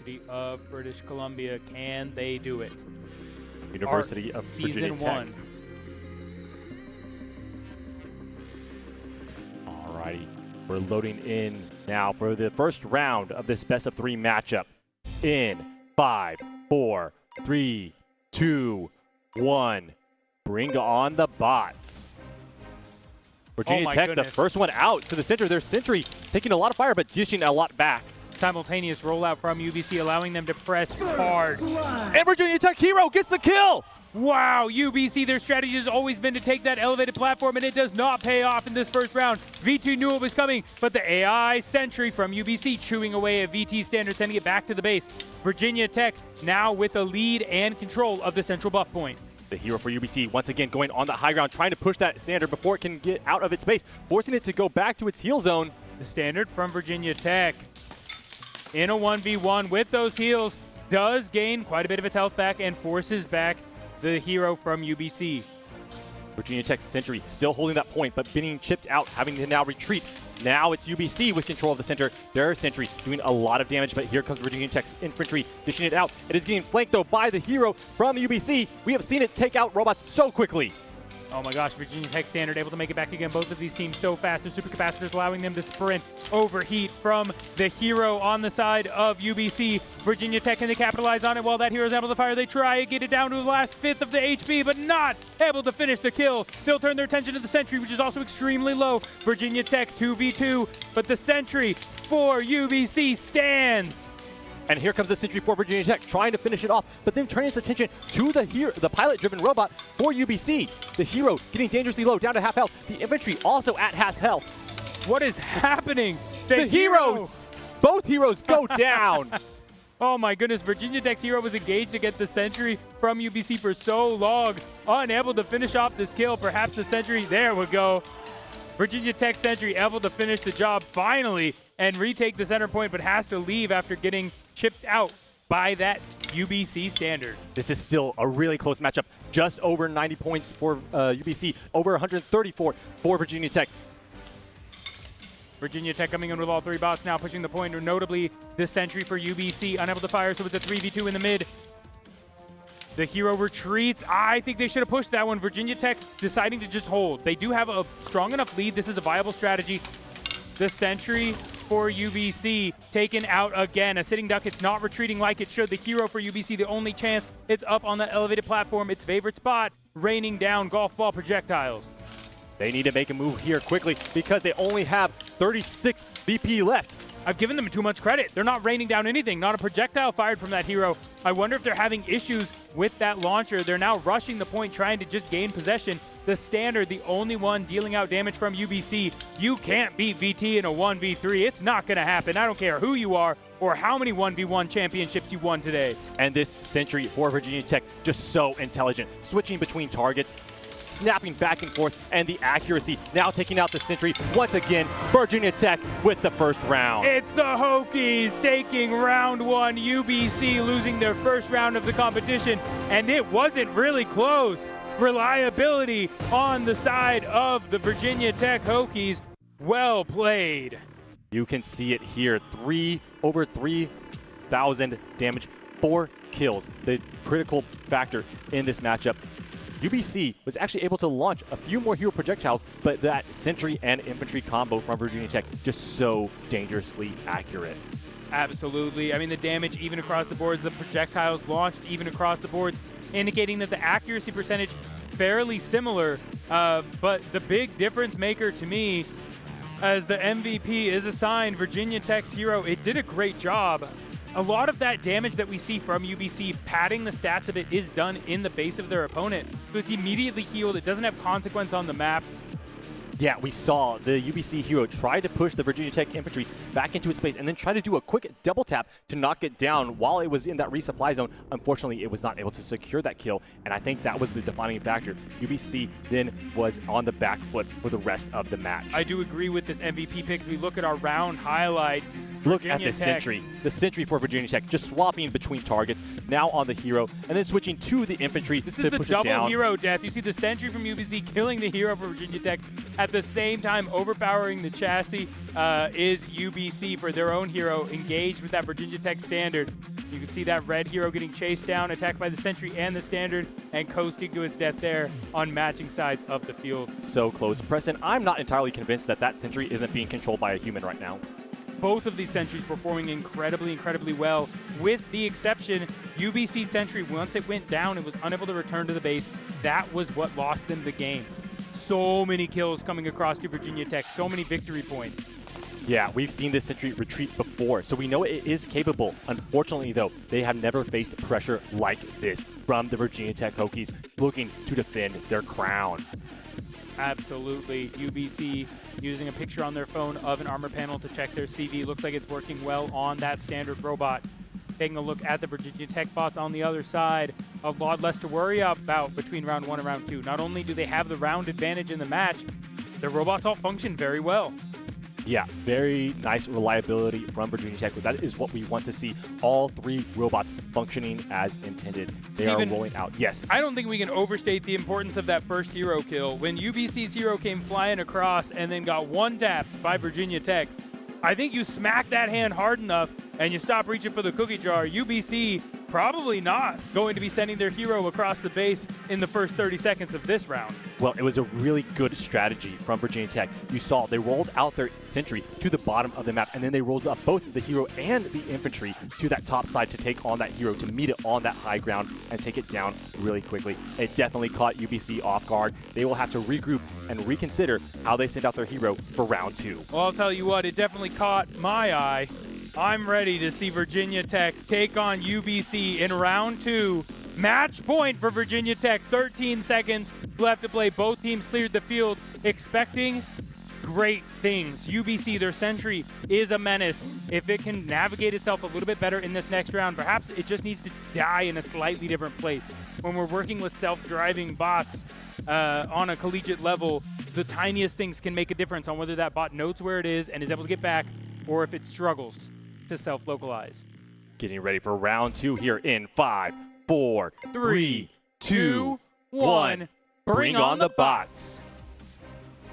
University of British Columbia. Can they do it? University of Virginia Tech. Season 1. Alrighty, we're loading in now for the first round of this best of 3 matchup. In 5, 4, 3, 2, 1. Bring on the bots. Virginia Tech, goodness. the first one out to the center. Their Sentry taking a lot of fire, but dishing a lot back. Simultaneous rollout from UBC, allowing them to press hard. And Virginia Tech Hero gets the kill! Wow, UBC, their strategy has always been to take that elevated platform, and it does not pay off in this first round. V2 knew it was coming, but the AI Sentry from UBC chewing away at VT standard, sending it back to the base. Virginia Tech now with a lead and control of the central buff point. The hero for UBC once again going on the high ground, trying to push that standard before it can get out of its base, forcing it to go back to its heal zone. The standard from Virginia Tech in a 1v1 with those heals does gain quite a bit of its health back and forces back the hero from UBC. Virginia Tech's Sentry still holding that point, but being chipped out, having to now retreat. Now it's UBC with control of the center. Their Sentry doing a lot of damage, but here comes Virginia Tech's infantry dishing it out. It is getting flanked though by the hero from UBC. We have seen it take out robots so quickly. Oh my gosh, Virginia Tech standard able to make it back again. Both of these teams so fast. Their supercapacitors allowing them to sprint. Overheat from the hero on the side of UBC. Virginia Tech, can they capitalize on it while that hero is able to fire? They try and get it down to the last fifth of the HP, but not able to finish the kill. They'll turn their attention to the Sentry, which is also extremely low. Virginia Tech 2v2, but the Sentry for UBC stands. And here comes the Sentry for Virginia Tech, trying to finish it off, but then turning its attention to the pilot-driven robot for UBC. The hero getting dangerously low, down to half health. The infantry also at half health. What is happening? The heroes! Both heroes go down. Oh my goodness, Virginia Tech's hero was engaged to get the Sentry from UBC for so long, unable to finish off this kill. Perhaps the Sentry, there we go. Virginia Tech Sentry able to finish the job finally and retake the center point, but has to leave after getting chipped out by that UBC standard. This is still a really close matchup. Just over 90 points for UBC, over 134 for Virginia Tech. Virginia Tech coming in with all 3 bots now, pushing the point, or notably the Sentry for UBC, unable to fire, so it's a 3v2 in the mid. The hero retreats. I think they should have pushed that one. Virginia Tech deciding to just hold. They do have a strong enough lead. This is a viable strategy. The Sentry for UBC taken out again. A sitting duck, it's not retreating like it should. The hero for UBC, the only chance, it's up on the elevated platform, its favorite spot, raining down golf ball projectiles. They need to make a move here quickly because they only have 36 VP left. I've given them too much credit. They're not raining down anything, not a projectile fired from that hero. I wonder if they're having issues with that launcher. They're now rushing the point, trying to just gain possession. The standard, the only one dealing out damage from UBC. You can't beat VT in a 1v3. It's not going to happen. I don't care who you are or how many 1v1 championships you won today. And this Sentry for Virginia Tech, just so intelligent, switching between targets, snapping back and forth, and the accuracy now taking out the Sentry. Once again, Virginia Tech with the first round. It's the Hokies taking round 1. UBC losing their first round of the competition, and it wasn't really close. Reliability on the side of the Virginia Tech Hokies. Well played. You can see it here. Over 3,000 damage, 4 kills. The critical factor in this matchup. UBC was actually able to launch a few more hero projectiles, but that Sentry and infantry combo from Virginia Tech just so dangerously accurate. Absolutely. I mean, the damage even across the boards, the projectiles launched even across the boards, indicating that the accuracy percentage fairly similar, but the big difference maker to me, as the MVP is assigned Virginia Tech's hero, it did a great job. A lot of that damage that we see from UBC, padding the stats of it, is done in the base of their opponent. So it's immediately healed. It doesn't have consequence on the map. Yeah, we saw the UBC hero try to push the Virginia Tech infantry back into its space and then try to do a quick double tap to knock it down while it was in that resupply zone. Unfortunately, it was not able to secure that kill, and I think that was the defining factor. UBC then was on the back foot for the rest of the match. I do agree with this MVP pick. We look at our round highlight. Look at Virginia the Tech. sentry. The sentry for Virginia Tech, just swapping between targets, now on the hero, and then switching to the infantry This to is the push it down. double hero death. You see the sentry from UBC killing the hero for Virginia Tech. At the same time, overpowering the chassis is UBC for their own hero, engaged with that Virginia Tech standard. You can see that red hero getting chased down, attacked by the sentry and the standard, and coasting to its death there on matching sides of the field. So close. Preston, I'm not entirely convinced that that sentry isn't being controlled by a human right now. Both of these sentries performing incredibly, incredibly well, with the exception UBC sentry, once it went down, it was unable to return to the base. That was what lost them the game. So many kills coming across to Virginia Tech, so many victory points. Yeah, we've seen this sentry retreat before, so we know it is capable. Unfortunately, though, they have never faced pressure like this from the Virginia Tech Hokies looking to defend their crown. Absolutely. UBC using a picture on their phone of an armor panel to check their CV. Looks like it's working well on that standard robot. Taking a look at the Virginia Tech bots on the other side, a lot less to worry about between round 1 and round 2. Not only do they have the round advantage in the match, their robots all function very well. Yeah, very nice reliability from Virginia Tech. That is what we want to see. All three robots functioning as intended. They Steven, are rolling out. Yes. I don't think we can overstate the importance of that first hero kill. When UBC's hero came flying across and then got one-tapped by Virginia Tech, I think you smack that hand hard enough and you stop reaching for the cookie jar. UBC probably not going to be sending their hero across the base in the first 30 seconds of this round. Well, it was a really good strategy from Virginia Tech. You saw they rolled out their sentry to the bottom of the map, and then they rolled up both the hero and the infantry to that top side to take on that hero, to meet it on that high ground and take it down really quickly. It definitely caught UBC off guard. They will have to regroup and reconsider how they send out their hero for round 2. Well, I'll tell you what, it definitely caught my eye. I'm ready to see Virginia Tech take on UBC in round 2. Match point for Virginia Tech. 13 seconds left to play. Both teams cleared the field, expecting great things. UBC, their sentry, is a menace. If it can navigate itself a little bit better in this next round, perhaps it just needs to die in a slightly different place. When we're working with self-driving bots on a collegiate level, the tiniest things can make a difference on whether that bot knows where it is and is able to get back, or if it struggles to self-localize. Getting ready for round 2 here in 5, 4, 3, 2, 1. Bring on the bots.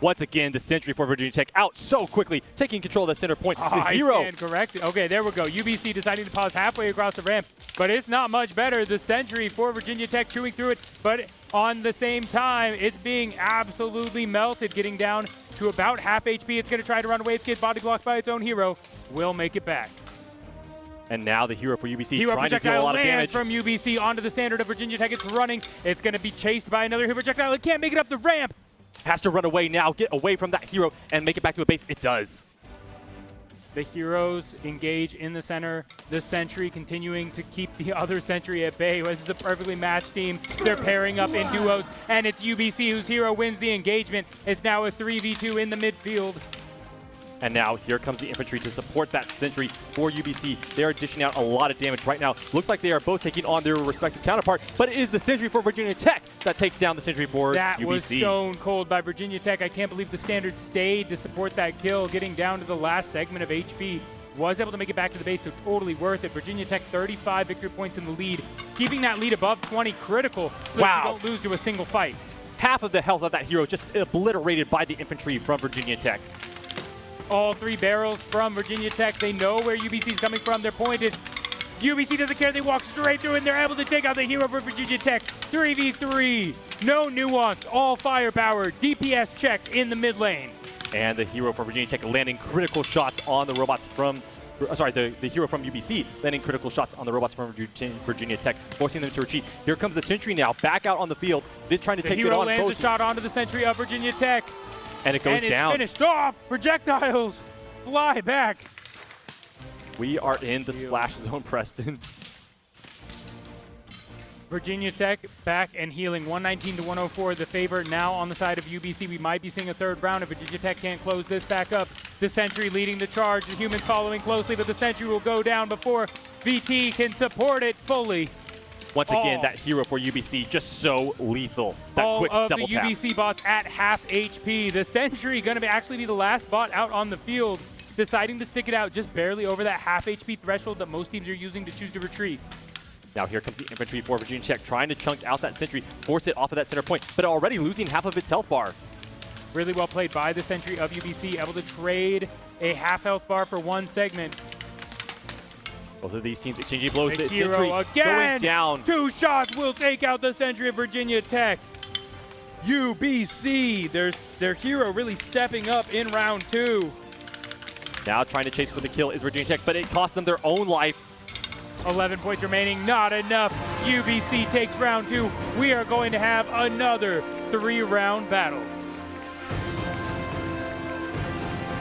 Once again, the sentry for Virginia Tech out so quickly, taking control of the center point. The hero. I stand corrected. Okay, there we go. UBC deciding to pause halfway across the ramp, but it's not much better. The sentry for Virginia Tech chewing through it, but on the same time, it's being absolutely melted, getting down to about half HP. It's going to try to run away. It's getting body blocked by its own hero. Will make it back. And now the hero for UBC Hero trying to deal a lot of damage. from UBC onto the standard of Virginia Tech. It's running. It's going to be chased by another hero projectile. It can't make it up the ramp. Has to run away now, get away from that hero, and make it back to a base. It does. The heroes engage in the center. The sentry continuing to keep the other sentry at bay. This is a perfectly matched team. They're pairing up in duos, and it's UBC whose hero wins the engagement. It's now a 3v2 in the midfield. And now here comes the infantry to support that sentry for UBC. They are dishing out a lot of damage right now. Looks like they are both taking on their respective counterpart, but it is the sentry for Virginia Tech that takes down the sentry for That UBC. was stone cold by Virginia Tech. I can't believe the standard stayed to support that kill, getting down to the last segment of HP. Was able to make it back to the base, so totally worth it. Virginia Tech 35 victory points in the lead. Keeping that lead above 20 critical so that you don't lose to a single fight. Half of the health of that hero just obliterated by the infantry from Virginia Tech. All 3 barrels from Virginia Tech. They know where UBC is coming from. They're pointed. UBC doesn't care. They walk straight through, and they're able to take out the hero for Virginia Tech. 3v3. No nuance. All firepower. DPS check in the mid lane. And the hero for Virginia Tech landing critical shots on the robots from... Sorry, the hero from UBC landing critical shots on the robots from Virginia Tech, forcing them to retreat. Here comes the sentry now, back out on the field. It is trying to take it on. The hero lands a shot onto the sentry of Virginia Tech. And it goes down. And it's finished off. Projectiles fly back. We are in the splash zone, Preston. Virginia Tech back and healing 119 to 104. The favor now on the side of UBC. We might be seeing a third round if Virginia Tech can't close this back up. The sentry leading the charge. The humans following closely, but the sentry will go down before VT can support it fully. Once again, that hero for UBC just so lethal. That quick double tap. All of the UBC bots at half HP. The sentry going to actually be the last bot out on the field. deciding to stick it out just barely over that half HP threshold that most teams are using to choose to retreat. Now here comes the infantry for Virginia Tech, trying to chunk out that sentry, force it off of that center point, but already losing half of its health bar. Really well played by the sentry of UBC, able to trade a half health bar for one segment. Both of these teams exchanging blows. The Sentry hero again! going down. 2 shots will take out the sentry of Virginia Tech. UBC, their hero really stepping up in round 2. Now trying to chase for the kill is Virginia Tech, but it cost them their own life. 11 points remaining, not enough. UBC takes round 2. We are going to have another 3-round battle.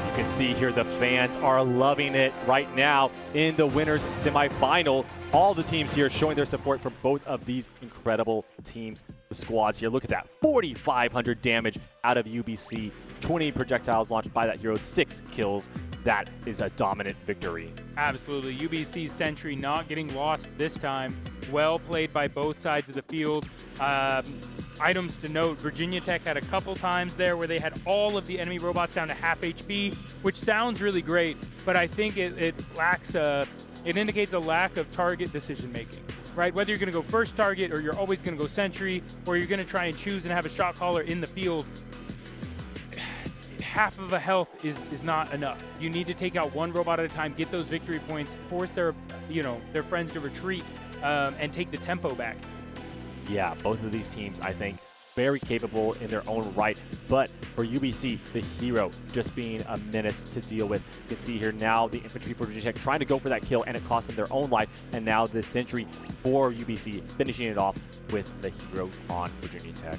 You can see here the fans are loving it right now in the winners semifinal. All the teams here showing their support for both of these incredible teams. The squads here, look at that, 4,500 damage out of UBC, 20 projectiles launched by that hero, 6 kills. That is a dominant victory. Absolutely, UBC sentry not getting lost this time. Well played by both sides of the field. Items to note, Virginia Tech had a couple times there where they had all of the enemy robots down to half HP, which sounds really great, but I think it lacks it indicates a lack of target decision making, right? Whether you're going to go first target or you're always going to go sentry or you're going to try and choose and have a shot caller in the field, half of a health is not enough. You need to take out one robot at a time, get those victory points, force their friends to retreat, and take the tempo back. Yeah, both of these teams, I think, very capable in their own right. But for UBC, the hero just being a menace to deal with. You can see here now the infantry for Virginia Tech trying to go for that kill, and it cost them their own life. And now the sentry for UBC finishing it off with the hero on Virginia Tech.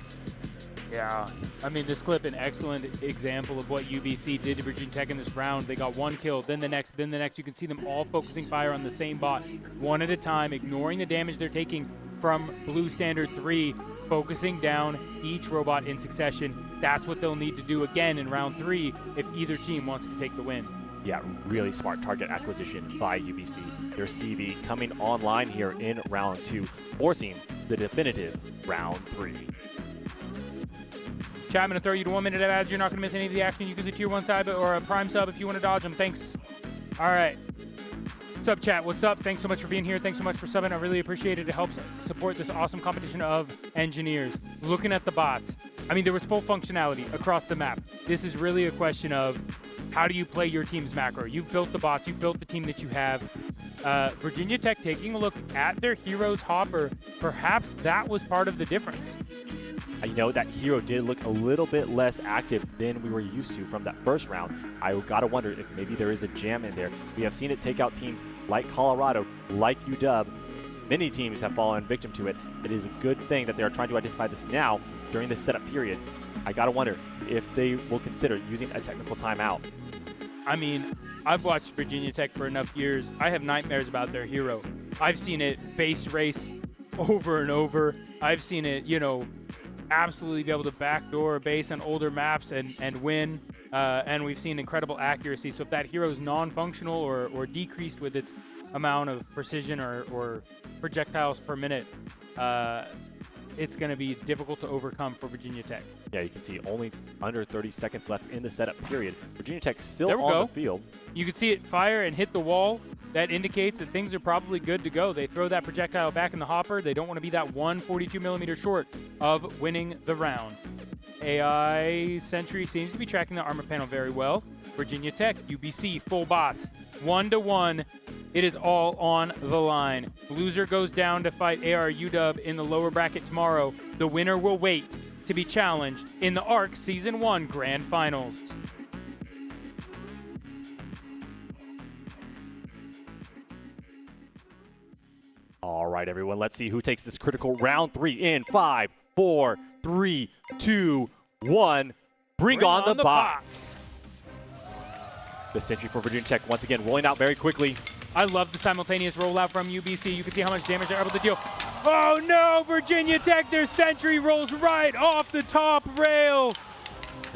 Yeah, I mean, this clip, an excellent example of what UBC did to Virginia Tech in this round. They got one kill, then the next, then the next. You can see them all focusing fire on the same bot, one at a time, ignoring the damage they're taking from Blue Standard 3, focusing down each robot in succession. That's what they'll need to do again in round 3 if either team wants to take the win. Yeah, really smart target acquisition by UBC. Their CV coming online here in round 2, forcing the definitive round 3. Chat, I'm going to throw you to 1 minute of ads. You're not going to miss any of the action. You can use a tier 1 sub or a prime sub if you want to dodge them. Thanks. All right. What's up, chat? What's up? Thanks so much for being here. Thanks so much for subbing. I really appreciate it. It helps support this awesome competition of engineers. Looking at the bots, I mean, there was full functionality across the map. This is really a question of how do you play your team's macro? You've built the bots. You've built the team that you have. Virginia Tech taking a look at their hero's hopper. Perhaps that was part of the difference. You know, that hero did look a little bit less active than we were used to from that first round. I gotta wonder if maybe there is a jam in there. We have seen it take out teams like Colorado, like UW. Many teams have fallen victim to it. It is a good thing that they are trying to identify this now during this setup period. I gotta wonder if they will consider using a technical timeout. I mean, I've watched Virginia Tech for enough years. I have nightmares about their hero. I've seen it base race over and over. I've seen it, absolutely be able to backdoor a base on older maps and win. And we've seen incredible accuracy. So if that hero is non-functional or decreased with its amount of precision or projectiles per minute, it's going to be difficult to overcome for Virginia Tech. Yeah, you can see only under 30 seconds left in the setup period. Virginia Tech still on the field. You can see it fire and hit the wall. That indicates that things are probably good to go. They throw that projectile back in the hopper. They don't want to be that 142mm short of winning the round. AI Sentry seems to be tracking the armor panel very well. Virginia Tech, UBC, full bots. 1-1. It is all on the line. Loser goes down to fight AR UW in the lower bracket tomorrow. The winner will wait to be challenged in the ARC Season 1 Grand Finals. All right, everyone, let's see who takes this critical round 3 in 5, 4, 3, 2, 1. Bring on the bots. The sentry for Virginia Tech once again rolling out very quickly. I love the simultaneous rollout from UBC. You can see how much damage they're able to deal. Oh no, Virginia Tech, their sentry rolls right off the top rail.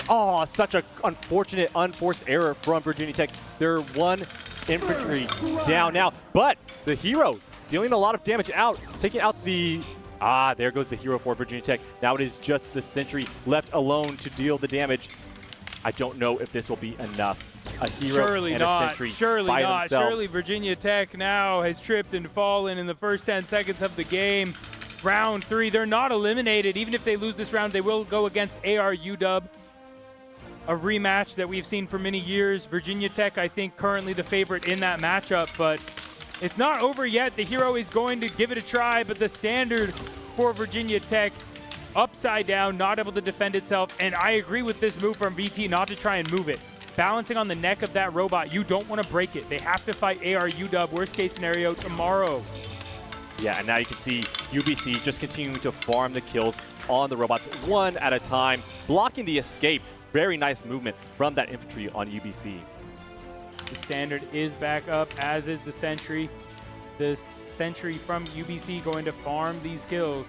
Oh, such an unfortunate, unforced error from Virginia Tech. They're one infantry down now, but the hero dealing a lot of damage out, taking out the... there goes the hero for Virginia Tech. Now it is just the sentry left alone to deal the damage. I don't know if this will be enough. A hero Surely and not. a sentry Surely by not. themselves. Surely Virginia Tech now has tripped and fallen in the first 10 seconds of the game. Round 3, they're not eliminated. Even if they lose this round, they will go against ARUW. A rematch that we've seen for many years. Virginia Tech, I think, currently the favorite in that matchup, but it's not over yet. The hero is going to give it a try, but the standard for Virginia Tech, upside down, not able to defend itself. And I agree with this move from VT not to try and move it. Balancing on the neck of that robot, you don't want to break it. They have to fight ARUW, worst case scenario, tomorrow. Yeah, and now you can see UBC just continuing to farm the kills on the robots one at a time, blocking the escape. Very nice movement from that infantry on UBC. The standard is back up, as is the sentry. The sentry from UBC going to farm these kills.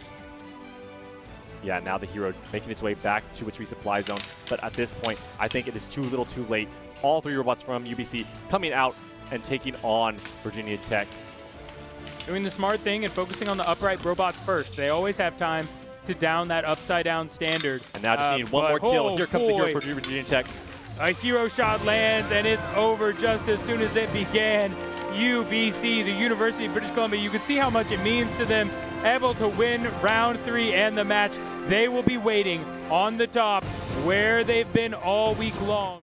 Yeah, now the hero making its way back to its resupply zone. But at this point, I think it is too little too late. All 3 robots from UBC coming out and taking on Virginia Tech. Doing the smart thing and focusing on the upright robots first. They always have time to down that upside down standard. And now just needing one more kill. Here comes the hero for Virginia Tech. A hero shot lands and it's over just as soon as it began. UBC, the University of British Columbia, you can see how much it means to them. Able to win round 3 and the match. They will be waiting on the top where they've been all week long.